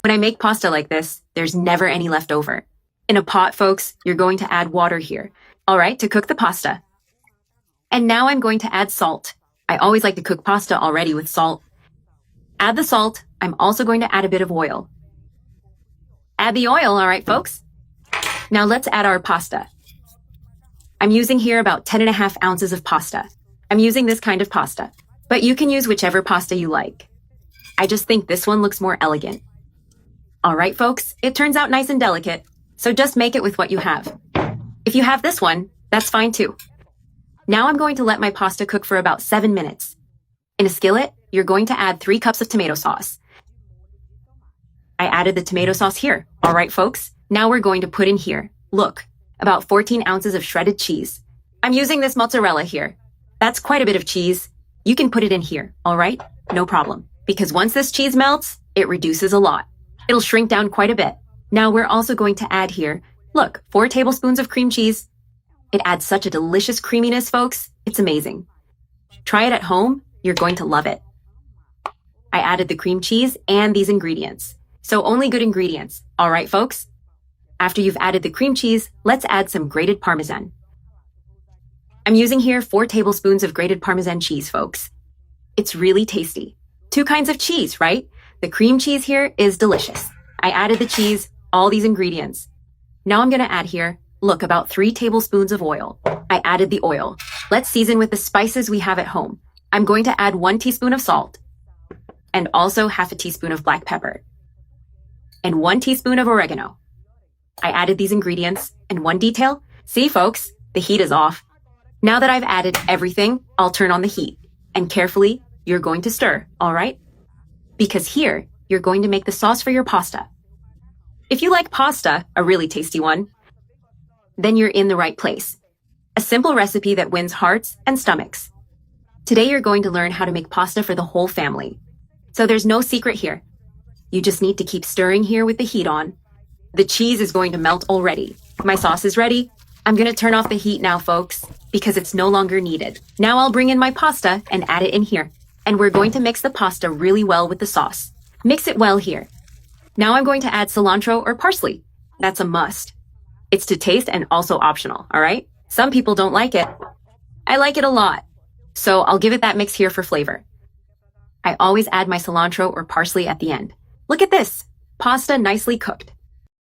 When I make pasta like this, there's never any left over. In a pot, folks, you're going to add water here. All right, to cook the pasta. And now I'm going to add salt. I always like to cook pasta already with salt. Add the salt. I'm also going to add a bit of oil. Add the oil, all right, folks? Now let's add our pasta. I'm using here about 10.5 ounces of pasta. I'm using this kind of pasta, but you can use whichever pasta you like. I just think this one looks more elegant. All right, folks, it turns out nice and delicate, so just make it with what you have. If you have this one, that's fine too. Now I'm going to let my pasta cook for about 7 minutes. In a skillet, you're going to add 3 cups of tomato sauce. I added the tomato sauce here. All right, folks, now we're going to put in here, look, about 14 ounces of shredded cheese. I'm using this mozzarella here. That's quite a bit of cheese. You can put it in here, all right? No problem. Because once this cheese melts, it reduces a lot. It'll shrink down quite a bit. Now we're also going to add here, look, 4 tablespoons of cream cheese. It adds such a delicious creaminess, folks. It's amazing. Try it at home. You're going to love it. I added the cream cheese and these ingredients. So only good ingredients. All right, folks? After you've added the cream cheese, let's add some grated Parmesan. I'm using here 4 tablespoons of grated Parmesan cheese, folks. It's really tasty. 2 kinds of cheese, right? The cream cheese here is delicious. I added the cheese, all these ingredients. Now I'm going to add here, look, about 3 tablespoons of oil. I added the oil. Let's season with the spices we have at home. I'm going to add 1 teaspoon of salt and also half a teaspoon of black pepper and 1 teaspoon of oregano. I added these ingredients, and one detail, see folks, the heat is off. Now that I've added everything, I'll turn on the heat, and carefully, you're going to stir, all right? Because here, you're going to make the sauce for your pasta. If you like pasta, a really tasty one, then you're in the right place. A simple recipe that wins hearts and stomachs. Today you're going to learn how to make pasta for the whole family. So there's no secret here. You just need to keep stirring here with the heat on. The cheese is going to melt already. My sauce is ready. I'm going to turn off the heat now, folks, because it's no longer needed. Now I'll bring in my pasta and add it in here. And we're going to mix the pasta really well with the sauce. Mix it well here. Now I'm going to add cilantro or parsley. That's a must. It's to taste and also optional, all right? Some people don't like it. I like it a lot. So I'll give it that mix here for flavor. I always add my cilantro or parsley at the end. Look at this. Pasta nicely cooked.